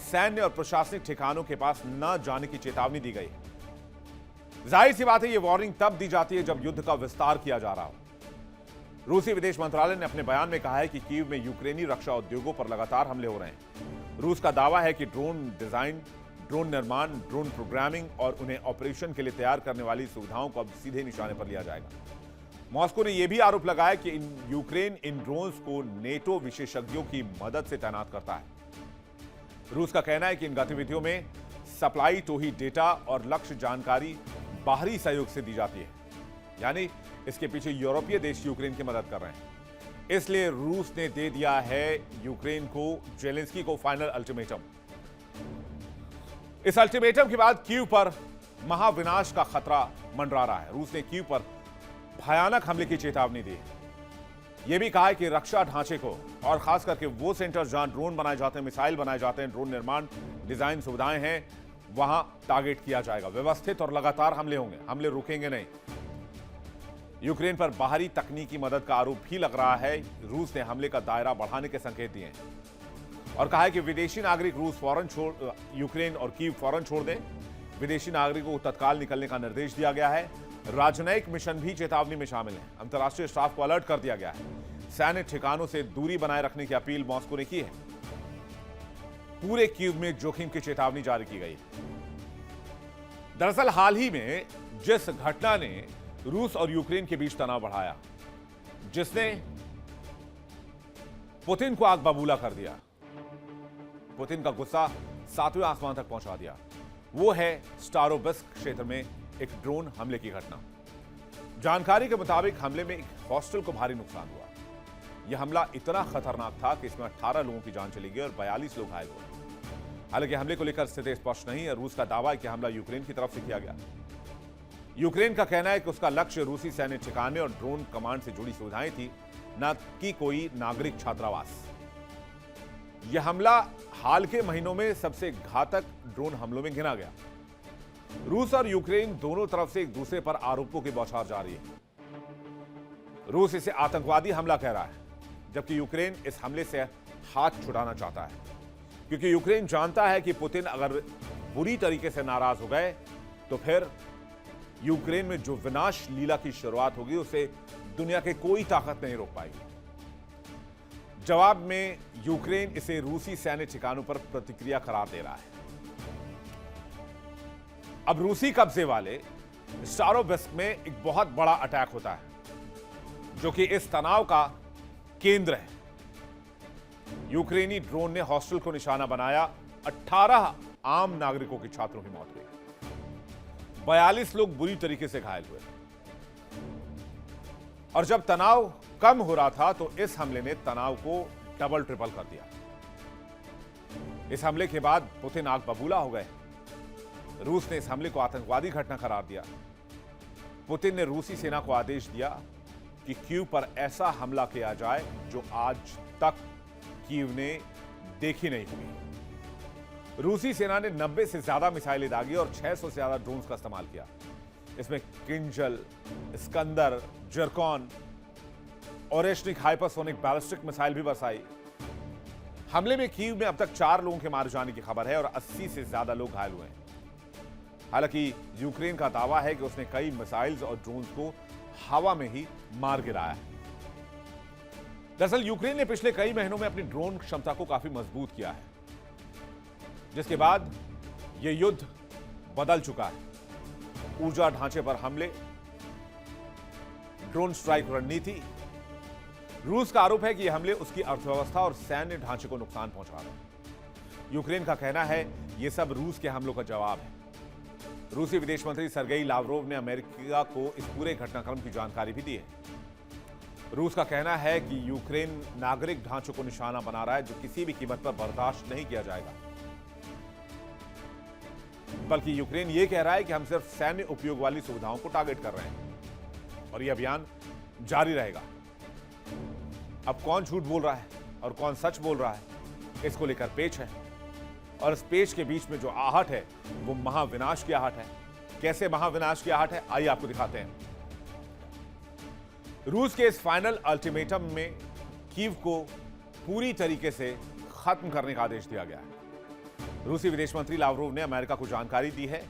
सैन्य और प्रशासनिक ठिकानों के पास न जाने की चेतावनी दी गई है। जाहिर सी बात है, यह वार्निंग तब दी जाती है जब युद्ध का विस्तार किया जा रहा हो। रूसी विदेश मंत्रालय ने अपने बयान में कहा है कि कीव में यूक्रेनी रक्षा उद्योगों पर लगातार हमले हो रहे हैं। रूस का दावा है कि ड्रोन डिजाइन, ड्रोन निर्माण, ड्रोन प्रोग्रामिंग और उन्हें ऑपरेशन के लिए तैयार करने वाली सुविधाओं को अब सीधे निशाने पर लिया जाएगा। मॉस्को ने यह भी आरोप लगाया कि यूक्रेन इन ड्रोन्स को नेटो विशेषज्ञों की मदद से तैनात करता है। रूस का कहना है कि इन गतिविधियों में सप्लाई टू ही डेटा और लक्ष्य जानकारी बाहरी सहयोग से दी जाती है, यानी इसके पीछे यूरोपीय देश यूक्रेन की मदद कर रहे हैं। इसलिए रूस ने दे दिया है यूक्रेन को, जेलेंस्की को फाइनल अल्टीमेटम। इस अल्टीमेटम के बाद कीव पर महाविनाश का खतरा मंडरा रहा है। रूस ने कीव पर भयानक हमले की चेतावनी दी है। यह भी कहा है कि रक्षा ढांचे को और खास करके वो सेंटर जहां ड्रोन बनाए जाते हैं, मिसाइल बनाए जाते हैं, ड्रोन निर्माण, डिजाइन सुविधाएं हैं, वहां टारगेट किया जाएगा। व्यवस्थित और लगातार हमले होंगे, हमले रुकेंगे नहीं। यूक्रेन पर बाहरी तकनीकी मदद का आरोप भी लग रहा है। रूस ने हमले का दायरा बढ़ाने के संकेत दिए हैं और कहा है कि विदेशी नागरिक रूस फौरन यूक्रेन और कीव फौरन छोड़ दें। विदेशी नागरिकों को तत्काल निकलने का निर्देश दिया गया है। राजनयिक मिशन भी चेतावनी में शामिल है। अंतर्राष्ट्रीय स्टाफ को अलर्ट कर दिया गया है। सैन्य ठिकानों से दूरी बनाए रखने की अपील मॉस्को ने की है। पूरे कीव में जोखिम की चेतावनी जारी की गई। दरअसल हाल ही में जिस घटना ने रूस और यूक्रेन के बीच तनाव बढ़ाया, जिसने पुतिन को आग बबूला कर दिया, पुतिन का गुस्सा 7वें आसमान तक पहुंचा दिया, वो है स्टारोबेस्क क्षेत्र में एक ड्रोन हमले की घटना। जानकारी के मुताबिक हमले में एक हॉस्टल को भारी नुकसान हुआ। यह हमला इतना खतरनाक था कि इसमें 18 लोगों की जान चली गई और 42 लोग घायल हुए। हालांकि हमले को लेकर स्थिति स्पष्ट नहीं है। रूस का दावा है कि हमला यूक्रेन की तरफ से किया गया। यूक्रेन का कहना है कि उसका लक्ष्य रूसी सैन्य ठिकाने और ड्रोन कमांड से जुड़ी सुविधाएं थी, न कि कोई नागरिक छात्रावास। यह हमला हाल के महीनों में सबसे घातक ड्रोन हमलों में गिना गया। रूस और यूक्रेन दोनों तरफ से एक दूसरे पर आरोपों की बौछार जारी है। रूस इसे आतंकवादी हमला कह रहा है, जबकि यूक्रेन इस हमले से हाथ छुड़ाना चाहता है, क्योंकि यूक्रेन जानता है कि पुतिन अगर बुरी तरीके से नाराज हो गए तो फिर यूक्रेन में जो विनाश लीला की शुरुआत होगी उसे दुनिया की कोई ताकत नहीं रोक पाएगी। जवाब में यूक्रेन इसे रूसी सैन्य ठिकानों पर प्रतिक्रिया करार दे रहा है। अब रूसी कब्जे वाले स्टारोबेस्क में एक बहुत बड़ा अटैक होता है, जो कि इस तनाव का केंद्र है। यूक्रेनी ड्रोन ने हॉस्टल को निशाना बनाया। 18 आम नागरिकों की, छात्रों की मौत हुई। 42 लोग बुरी तरीके से घायल हुए। और जब तनाव कम हो रहा था तो इस हमले ने तनाव को डबल ट्रिपल कर दिया। इस हमले के बाद पुतिन आग बबूला हो गए। रूस ने इस हमले को आतंकवादी घटना करार दिया। पुतिन ने रूसी सेना को आदेश दिया कि कीव पर ऐसा हमला किया जाए जो आज तक कीव ने देखी नहीं हुई। रूसी सेना ने 90 से ज्यादा मिसाइलें दागी और 600 से ज्यादा ड्रोन्स का इस्तेमाल किया। इसमें Kinzhal, Iskander, Zircon, Oreshnik hypersonic ballistic missile भी बरसाई। हमले में कीव में अब तक 4 लोगों के मारे जाने की खबर है और 80 से ज्यादा लोग घायल हुए हैं। हालांकि यूक्रेन का दावा है कि उसने कई मिसाइल्स और ड्रोन्स को हवा में ही मार गिराया है। दरअसल यूक्रेन ने पिछले कई महीनों में अपनी ड्रोन क्षमता को काफी मजबूत किया है, जिसके बाद यह युद्ध बदल चुका है। ऊर्जा ढांचे पर हमले, ड्रोन स्ट्राइक रणनीति। रूस का आरोप है कि यह हमले उसकी अर्थव्यवस्था और सैन्य ढांचे को नुकसान पहुंचा रहे हैं। यूक्रेन का कहना है यह सब रूस के हमलों का जवाब है। रूसी विदेश मंत्री सर्गेई लावरोव ने अमेरिका को इस पूरे घटनाक्रम की जानकारी भी दी है। रूस का कहना है कि यूक्रेन नागरिक ढांचों को निशाना बना रहा है, जो किसी भी कीमत पर बर्दाश्त नहीं किया जाएगा। बल्कि यूक्रेन यह कह रहा है कि हम सिर्फ सैन्य उपयोग वाली सुविधाओं को टारगेट कर रहे हैं और यह अभियान जारी रहेगा। अब कौन झूठ बोल रहा है और कौन सच बोल रहा है, इसको लेकर पेच है और इस पेच के बीच में जो आहट है वो महाविनाश की आहट है। कैसे महाविनाश की आहट है, आइए आपको दिखाते हैं। रूस के इस फाइनल अल्टीमेटम में कीव को पूरी तरीके से खत्म करने का आदेश दिया गया है। रूसी विदेश मंत्री लावरोव ने अमेरिका को जानकारी दी है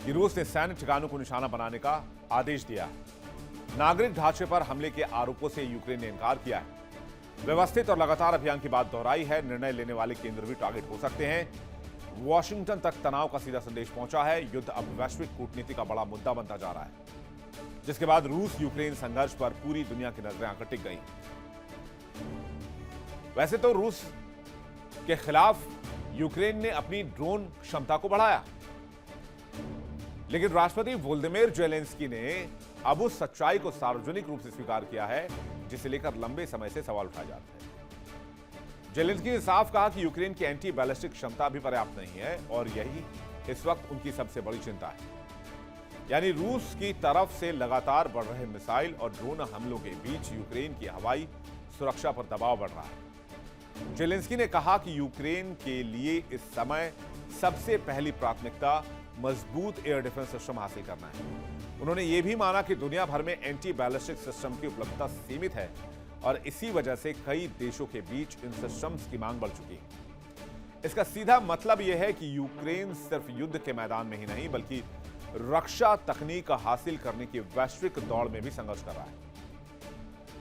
कि रूस ने सैन्य ठिकानों को निशाना बनाने का आदेश दिया है। नागरिक ढांचे पर हमले के आरोपों से यूक्रेन ने इनकार किया है। व्यवस्थित और लगातार अभियान की बात दोहराई है। निर्णय लेने वाले केंद्र भी टारगेट हो सकते हैं। वॉशिंगटन तक तनाव का सीधा संदेश पहुंचा है। युद्ध अब वैश्विक कूटनीति का बड़ा मुद्दा बनता जा रहा है, जिसके बाद रूस यूक्रेन संघर्ष पर पूरी दुनिया की नजरें आकर टिक गई। वैसे तो रूस के खिलाफ यूक्रेन ने अपनी ड्रोन क्षमता को बढ़ाया, लेकिन राष्ट्रपति वोलोदिमीर ज़ेलेंस्की ने अब उस सच्चाई को सार्वजनिक रूप से स्वीकार किया है जिसे लेकर लंबे समय से सवाल उठाए जाते हैं। ज़ेलेंस्की ने साफ कहा कि यूक्रेन की एंटी बैलिस्टिक क्षमता भी पर्याप्त नहीं है और यही इस वक्त उनकी सबसे बड़ी चिंता है। यानी रूस की तरफ से लगातार बढ़ रहे मिसाइल और ड्रोन हमलों के बीच यूक्रेन की हवाई सुरक्षा पर दबाव बढ़ रहा है। ज़ेलेंस्की ने कहा कि यूक्रेन के लिए इस समय सबसे पहली प्राथमिकता मजबूत एयर डिफेंस सिस्टम हासिल करना है। उन्होंने यह भी माना कि दुनिया भर में एंटी बैलिस्टिक सिस्टम की उपलब्धता सीमित है और इसी वजह से कई देशों के बीच इन सिस्टम्स की मांग बढ़ चुकी है। इसका सीधा मतलब यह है कि यूक्रेन सिर्फ युद्ध के मैदान में ही नहीं बल्कि रक्षा तकनीक हासिल करने की वैश्विक दौड़ में भी संघर्ष कर रहा है।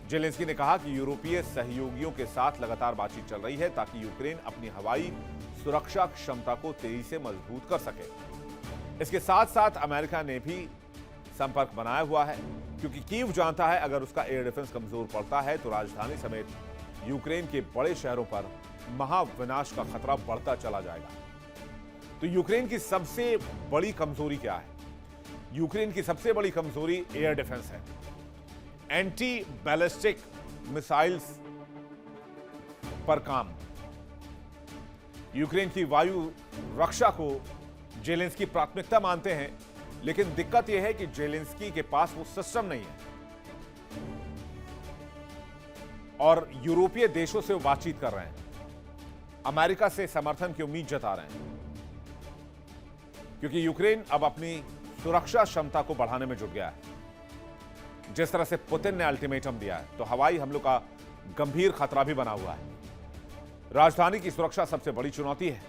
ज़ेलेंस्की ने कहा कि यूरोपीय सहयोगियों के साथ लगातार बातचीत चल रही है ताकि यूक्रेन अपनी हवाई सुरक्षा क्षमता को तेजी से मजबूत कर सके। इसके साथ साथ अमेरिका ने भी संपर्क बनाया हुआ है, क्योंकि कीव जानता है अगर उसका एयर डिफेंस कमजोर पड़ता है तो राजधानी समेत यूक्रेन के बड़े शहरों पर महाविनाश का खतरा बढ़ता चला जाएगा। तो यूक्रेन की सबसे बड़ी कमजोरी क्या है? यूक्रेन की सबसे बड़ी कमजोरी एयर डिफेंस है। एंटी बैलिस्टिक मिसाइल्स पर काम। यूक्रेन की वायु रक्षा को ज़ेलेंस्की प्राथमिकता मानते हैं, लेकिन दिक्कत यह है कि ज़ेलेंस्की के पास वो सिस्टम नहीं है और यूरोपीय देशों से वो बातचीत कर रहे हैं, अमेरिका से समर्थन की उम्मीद जता रहे हैं, क्योंकि यूक्रेन अब अपनी सुरक्षा क्षमता को बढ़ाने में जुट गया है। जिस तरह से पुतिन ने अल्टीमेटम दिया है तो हवाई हमलों का गंभीर खतरा भी बना हुआ है। राजधानी की सुरक्षा सबसे बड़ी चुनौती है।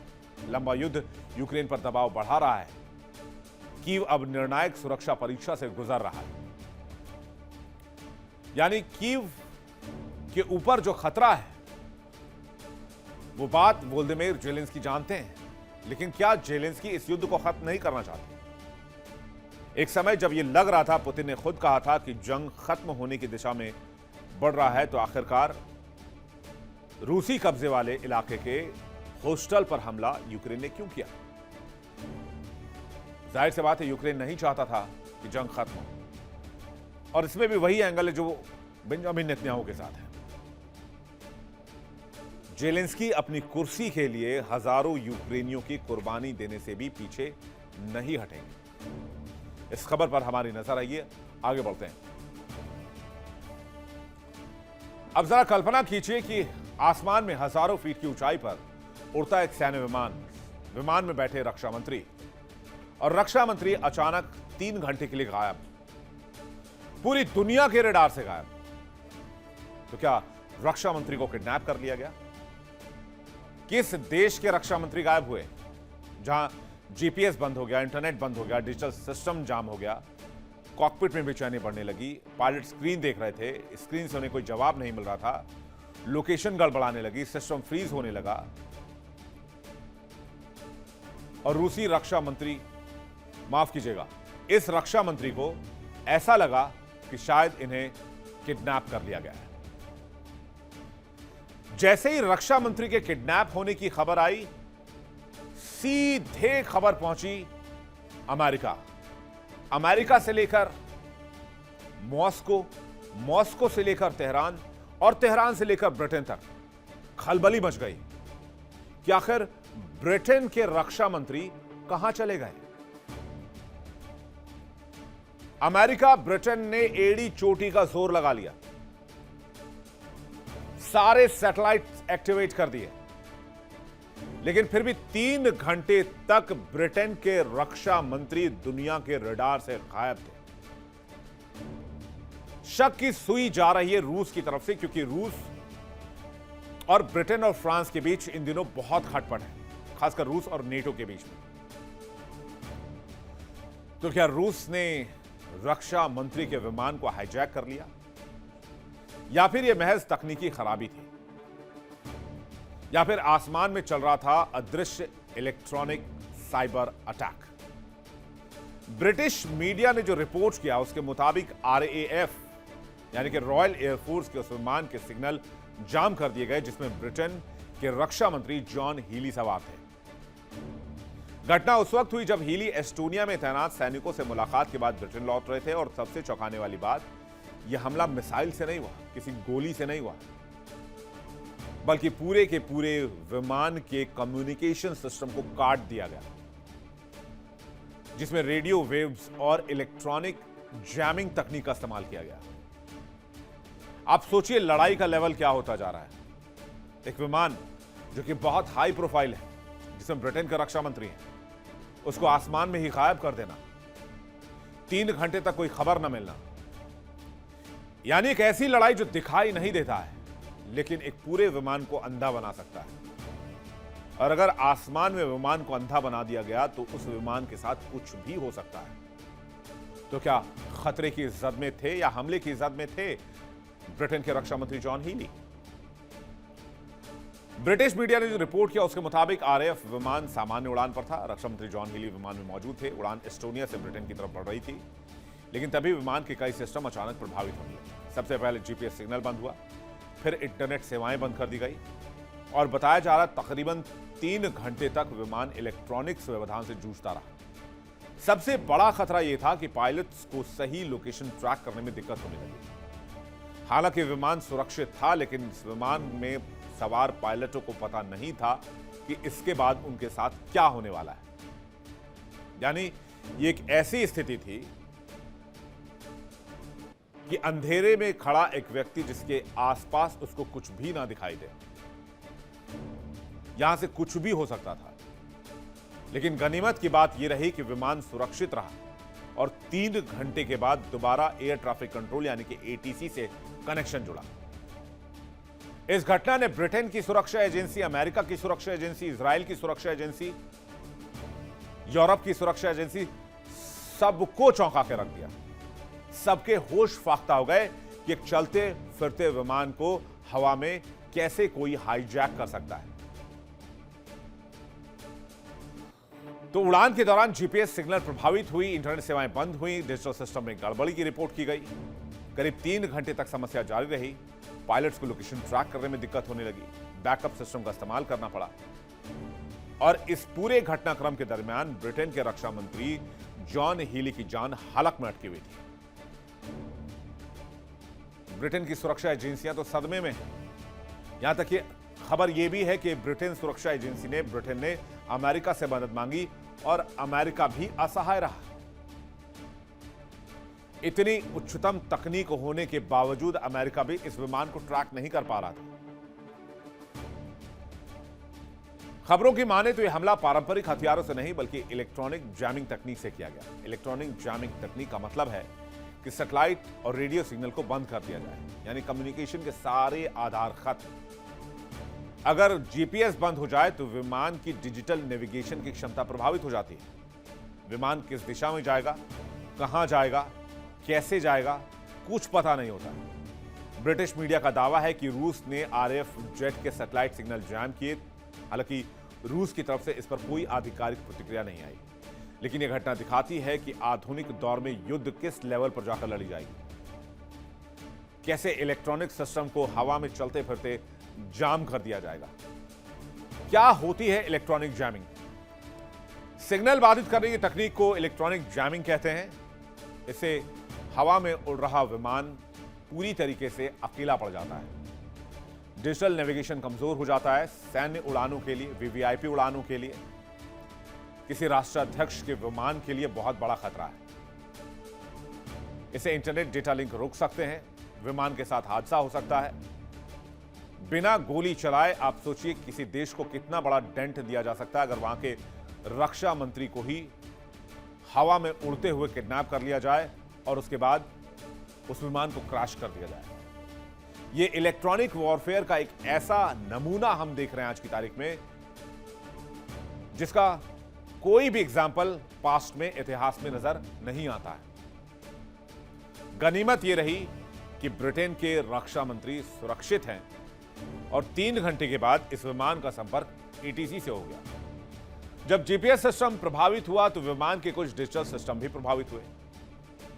लंबा युद्ध यूक्रेन पर दबाव बढ़ा रहा है। कीव अब निर्णायक सुरक्षा परीक्षा से गुजर रहा है। यानी कीव के ऊपर जो खतरा है वो बात वोलोदिमीर ज़ेलेंस्की जानते हैं, लेकिन क्या ज़ेलेंस्की इस युद्ध को खत्म नहीं करना चाहते? एक समय जब यह लग रहा था, पुतिन ने खुद कहा था कि जंग खत्म होने की दिशा में बढ़ रहा है, तो आखिरकार रूसी कब्जे वाले इलाके के होस्टल पर हमला यूक्रेन ने क्यों किया? जाहिर सी बात है यूक्रेन नहीं चाहता था कि जंग खत्म हो, और इसमें भी वही एंगल है जो बेंजामिन नेतन्याहू के साथ है। ज़ेलेंस्की अपनी कुर्सी के लिए हजारों यूक्रेनियों की कुर्बानी देने से भी पीछे नहीं हटेंगे। इस खबर पर हमारी नजर आइए, आगे बढ़ते हैं। अब जरा कल्पना कीजिए कि आसमान में हजारों फीट की ऊंचाई पर उड़ता एक सैन्य विमान में बैठे रक्षा मंत्री, और रक्षा मंत्री अचानक 3 घंटे के लिए गायब, पूरी दुनिया के रडार से गायब। तो क्या रक्षा मंत्री को किडनैप कर लिया गया? किस देश के रक्षा मंत्री गायब हुए जहां जीपीएस बंद हो गया, इंटरनेट बंद हो गया, डिजिटल सिस्टम जाम हो गया, कॉकपिट में बेचैनी बढ़ने लगी, पायलट स्क्रीन देख रहे थे, स्क्रीन से उन्हें कोई जवाब नहीं मिल रहा था, लोकेशन गड़बड़ाने लगी, सिस्टम फ्रीज होने लगा, और रूसी रक्षा मंत्री, माफ कीजिएगा, इस रक्षा मंत्री को ऐसा लगा कि शायद इन्हें किडनैप कर लिया गया है। जैसे ही रक्षा मंत्री के किडनैप होने की खबर आई, सीधे खबर पहुंची अमेरिका, अमेरिका से लेकर मॉस्को, मॉस्को से लेकर तेहरान, और तेहरान से लेकर ब्रिटेन तक खलबली मच गई कि आखिर ब्रिटेन के रक्षा मंत्री कहां चले गए। अमेरिका, ब्रिटेन ने एड़ी चोटी का जोर लगा लिया, सारे सैटेलाइट एक्टिवेट कर दिए, लेकिन फिर भी 3 घंटे तक ब्रिटेन के रक्षा मंत्री दुनिया के रडार से गायब थे। शक की सुई जा रही है रूस की तरफ से, क्योंकि रूस और ब्रिटेन और फ्रांस के बीच इन दिनों बहुत खटपट है, खासकर रूस और नेटो के बीच में। तो क्या रूस ने रक्षा मंत्री के विमान को हाईजैक कर लिया, या फिर यह महज तकनीकी खराबी थी, या फिर आसमान में चल रहा था अदृश्य electronic cyber attack? British media ने जो रिपोर्ट किया उसके मुताबिक आरएएफ यानी कि रॉयल एयरफोर्स के उस विमान के सिग्नल जाम कर दिए गए जिसमें ब्रिटेन के रक्षा मंत्री जॉन हीली सवार थे। घटना उस वक्त हुई जब हीली एस्टोनिया में तैनात सैनिकों से मुलाकात के बाद ब्रिटेन लौट रहे थे, और सबसे चौंकाने वाली बात, यह हमला मिसाइल से नहीं हुआ, किसी गोली से नहीं हुआ, बल्कि पूरे के पूरे विमान के कम्युनिकेशन सिस्टम को काट दिया गया, जिसमें रेडियो वेव्स और इलेक्ट्रॉनिक जैमिंग तकनीक का इस्तेमाल किया गया। आप सोचिए लड़ाई का लेवल क्या होता जा रहा है। एक विमान जो कि बहुत हाई प्रोफाइल है, जिसमें ब्रिटेन के रक्षा मंत्री हैं, उसको आसमान में ही गायब कर देना, 3 घंटे तक कोई खबर न मिलना, यानी एक ऐसी लड़ाई जो दिखाई नहीं देता है लेकिन एक पूरे विमान को अंधा बना सकता है। और अगर आसमान में विमान को अंधा बना दिया गया तो उस विमान के साथ कुछ भी हो सकता है। तो क्या खतरे की जद में थे या हमले की जद में थे ब्रिटेन के रक्षा मंत्री जॉन हीली? ब्रिटिश मीडिया ने जो रिपोर्ट किया उसके मुताबिक आरएएफ विमान सामान्य उड़ान पर था, रक्षा मंत्री जॉन हीली विमान में मौजूद थे। उड़ान एस्टोनिया से ब्रिटेन की तरफ बढ़ रही थी, लेकिन तभी विमान के कई सिस्टम अचानक प्रभावित होने लगे। सबसे पहले जीपीएस सिग्नल बंद हुआ, फिर इंटरनेट सेवाएं बंद कर दी गई, और बताया जा रहा तकरीबन 3 घंटे तक विमान इलेक्ट्रॉनिक्स व्यवधान से जूझता रहा। सबसे बड़ा खतरा यह था कि पायलट्स को सही लोकेशन ट्रैक करने में दिक्कत होने लगी। हालांकि विमान सुरक्षित था, लेकिन इस विमान में सवार पायलटों को पता नहीं था कि इसके बाद उनके साथ क्या होने वाला है। यानी ये एक ऐसी स्थिति थी कि अंधेरे में खड़ा एक व्यक्ति जिसके आसपास उसको कुछ भी ना दिखाई दे, यहां से कुछ भी हो सकता था। लेकिन गनीमत की बात यह रही कि विमान सुरक्षित रहा और 3 घंटे के बाद दोबारा एयर ट्रैफिक कंट्रोल यानी कि एटीसी से कनेक्शन जुड़ा। इस घटना ने ब्रिटेन की सुरक्षा एजेंसी, अमेरिका की सुरक्षा एजेंसी, इजराइल की सुरक्षा एजेंसी, यूरोप की सुरक्षा एजेंसी, सबको चौंका के रख दिया। सबके होश फाख्ता हो गए कि एक चलते फिरते विमान को हवा में कैसे कोई हाईजैक कर सकता है। तो उड़ान के दौरान जीपीएस सिग्नल प्रभावित हुई, इंटरनेट सेवाएं बंद हुई, डिजिटल सिस्टम में गड़बड़ी की रिपोर्ट की गई। करीब 3 घंटे तक समस्या जारी रही। पायलट्स को लोकेशन ट्रैक करने में दिक्कत होने लगी, बैकअप सिस्टम का इस्तेमाल करना पड़ा। और इस पूरे घटनाक्रम के दरमियान ब्रिटेन के रक्षा मंत्री जॉन हीली की जान हलक में अटकी हुई थी। ब्रिटेन की सुरक्षा एजेंसियां तो सदमे में हैं। यहां तक कि खबर यह भी है कि ब्रिटेन सुरक्षा एजेंसी ने ब्रिटेन ने अमेरिका से मदद मांगी और अमेरिका भी असहाय रहा। इतनी उच्चतम तकनीक होने के बावजूद अमेरिका भी इस विमान को ट्रैक नहीं कर पा रहा था। खबरों की माने तो यह हमला पारंपरिक हथियारों से नहीं बल्कि इलेक्ट्रॉनिक जैमिंग तकनीक से किया गया। इलेक्ट्रॉनिक जैमिंग तकनीक का मतलब है कि सैटेलाइट और रेडियो सिग्नल को बंद कर दिया जाए, यानी कम्युनिकेशन के सारे आधार खत्म। अगर जीपीएस बंद हो जाए तो विमान की डिजिटल नेविगेशन की क्षमता प्रभावित हो जाती है। विमान किस दिशा में जाएगा, कहां जाएगा, कैसे जाएगा, कुछ पता नहीं होता। ब्रिटिश मीडिया का दावा है कि रूस ने आरएफ जेट के सैटेलाइट सिग्नल जैम किए। हालांकि रूस की तरफ से इस पर कोई आधिकारिक प्रतिक्रिया नहीं आई, लेकिन यह घटना दिखाती है कि आधुनिक दौर में युद्ध किस लेवल पर जाकर लड़ी जाएगी। कैसे इलेक्ट्रॉनिक सिस्टम को हवा में चलते फिरते जाम कर दिया जाएगा। क्या होती है इलेक्ट्रॉनिक जैमिंग? सिग्नल बाधित करने की तकनीक को इलेक्ट्रॉनिक जैमिंग कहते हैं। इससे हवा में उड़ रहा विमान पूरी तरीके से अकेला पड़ जाता है। डिजिटल नेविगेशन कमजोर हो जाता है। सैन्य उड़ानों के लिए, वीवीआईपी उड़ानों के लिए, किसी राष्ट्राध्यक्ष के विमान के लिए बहुत बड़ा खतरा है। इसे इंटरनेट डेटा लिंक रोक सकते हैं। विमान के साथ हादसा हो सकता है। बिना गोली चलाए आप सोचिए किसी देश को कितना बड़ा डेंट दिया जा सकता है अगर वहां के रक्षा मंत्री को ही हवा में उड़ते हुए किडनैप कर लिया जाए और उसके बाद उस विमान को क्रैश कर दिया जाए। यह इलेक्ट्रॉनिक वॉरफेयर का एक ऐसा नमूना हम देख रहे हैं आज की तारीख में, जिसका कोई भी एग्जाम्पल पास्ट में, इतिहास में नजर नहीं आता है। गनीमत यह रही कि ब्रिटेन के रक्षा मंत्री सुरक्षित हैं और 3 घंटे के बाद इस विमान का संपर्क ईटीसी से हो गया। जब जीपीएस सिस्टम प्रभावित हुआ तो विमान के कुछ डिजिटल सिस्टम भी प्रभावित हुए।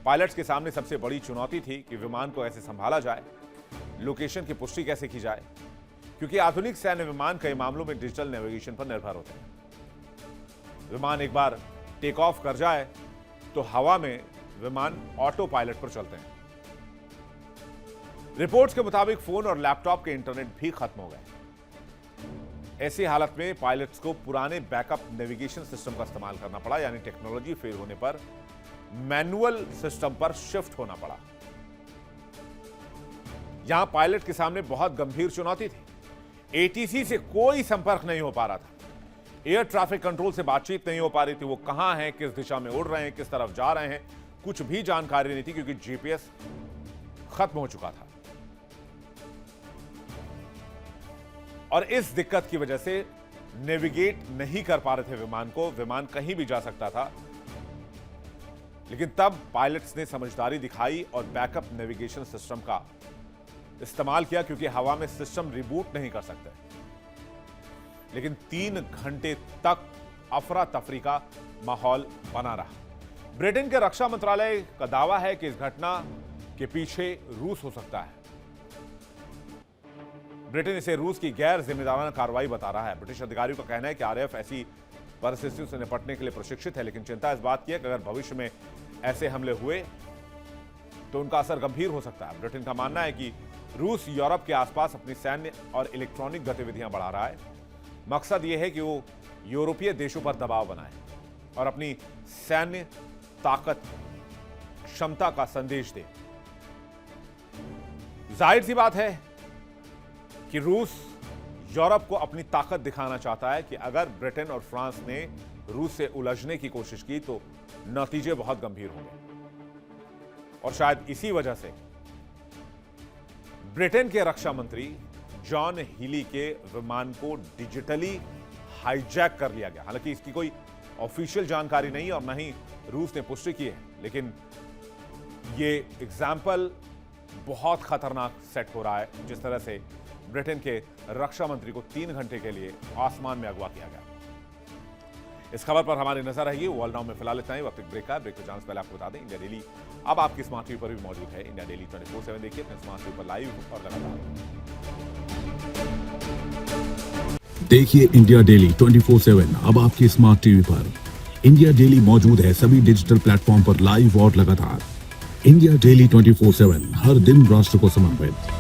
पायलट्स के सामने सबसे बड़ी चुनौती थी कि विमान को ऐसे संभाला जाए, लोकेशन की पुष्टि कैसे की जाए, क्योंकि आधुनिक सैन्य विमान कई मामलों में डिजिटल नेविगेशन पर निर्भर होते हैं। विमान एक बार टेक ऑफ कर जाए तो हवा में विमान ऑटो पायलट पर चलते हैं। रिपोर्ट्स के मुताबिक फोन और लैपटॉप के इंटरनेट भी खत्म हो गए। ऐसी हालत में पायलट्स को पुराने बैकअप नेविगेशन सिस्टम का इस्तेमाल करना पड़ा, यानी टेक्नोलॉजी फेल होने पर मैनुअल सिस्टम पर शिफ्ट होना पड़ा। यहां पायलट के सामने बहुत गंभीर चुनौती थी। एटीसी से कोई संपर्क नहीं हो पा रहा था। एयर ट्रैफिक कंट्रोल से बातचीत नहीं हो पा रही थी। वो कहां हैं, किस दिशा में उड़ रहे हैं, किस तरफ जा रहे हैं, कुछ भी जानकारी नहीं थी, क्योंकि जीपीएस खत्म हो चुका था। और इस दिक्कत की वजह से नेविगेट नहीं कर पा रहे थे विमान को। विमान कहीं भी जा सकता था। लेकिन तब पायलट्स ने समझदारी दिखाई और बैकअप नेविगेशन सिस्टम का इस्तेमाल किया, क्योंकि हवा में सिस्टम रिबूट नहीं कर सकते। लेकिन 3 घंटे तक अफरा तफरी का माहौल बना रहा। ब्रिटेन के रक्षा मंत्रालय का दावा है कि इस घटना के पीछे रूस हो सकता है। ब्रिटेन इसे रूस की गैर जिम्मेदाराना कार्रवाई बता रहा है। ब्रिटिश अधिकारियों का कहना है कि आरएफ ऐसी परिस्थितियों से निपटने के लिए प्रशिक्षित है, लेकिन चिंता इस बात की है कि अगर भविष्य में ऐसे हमले हुए तो उनका असर गंभीर हो सकता है। ब्रिटेन का मानना है कि रूस यूरोप के आसपास अपनी सैन्य और इलेक्ट्रॉनिक गतिविधियां बढ़ा रहा है। मकसद यह है कि वो यूरोपीय देशों पर दबाव बनाए और अपनी सैन्य ताकत, क्षमता का संदेश दे। जाहिर सी बात है कि रूस यूरोप को अपनी ताकत दिखाना चाहता है कि अगर ब्रिटेन और फ्रांस ने रूस से उलझने की कोशिश की तो नतीजे बहुत गंभीर होंगे। और शायद इसी वजह से ब्रिटेन के रक्षा मंत्री जॉन हीली के विमान को डिजिटली हाईजैक कर लिया गया। हालांकि इसकी कोई ऑफिशियल जानकारी नहीं और न ही रूस ने पुष्टि की है, लेकिन ये एग्जाम्पल बहुत खतरनाक सेट हो रहा है। जिस तरह से ब्रिटेन के रक्षा मंत्री को 3 घंटे के लिए आसमान में अगवा किया गया। इस खबर पर हमारी नजर रहेगी। वर्ल्ड नाउ में फिलहाल इतना ही। वक्त एक ब्रेक का। ब्रेक को जाने से पहले आपको बता दें, इंडिया डेली अब आपकी स्मार्ट टीवी पर भी मौजूद है। इंडिया डेली 24/7 देखिए अपने स्मार्ट टीवी पर लाइव और लगातार। देखिए इंडिया डेली 24/7 अब आपकी स्मार्ट टीवी पर। इंडिया डेली मौजूद है सभी डिजिटल प्लेटफॉर्म पर लाइव और लगातार। इंडिया डेली 24/7 हर दिन राष्ट्र को समर्पित।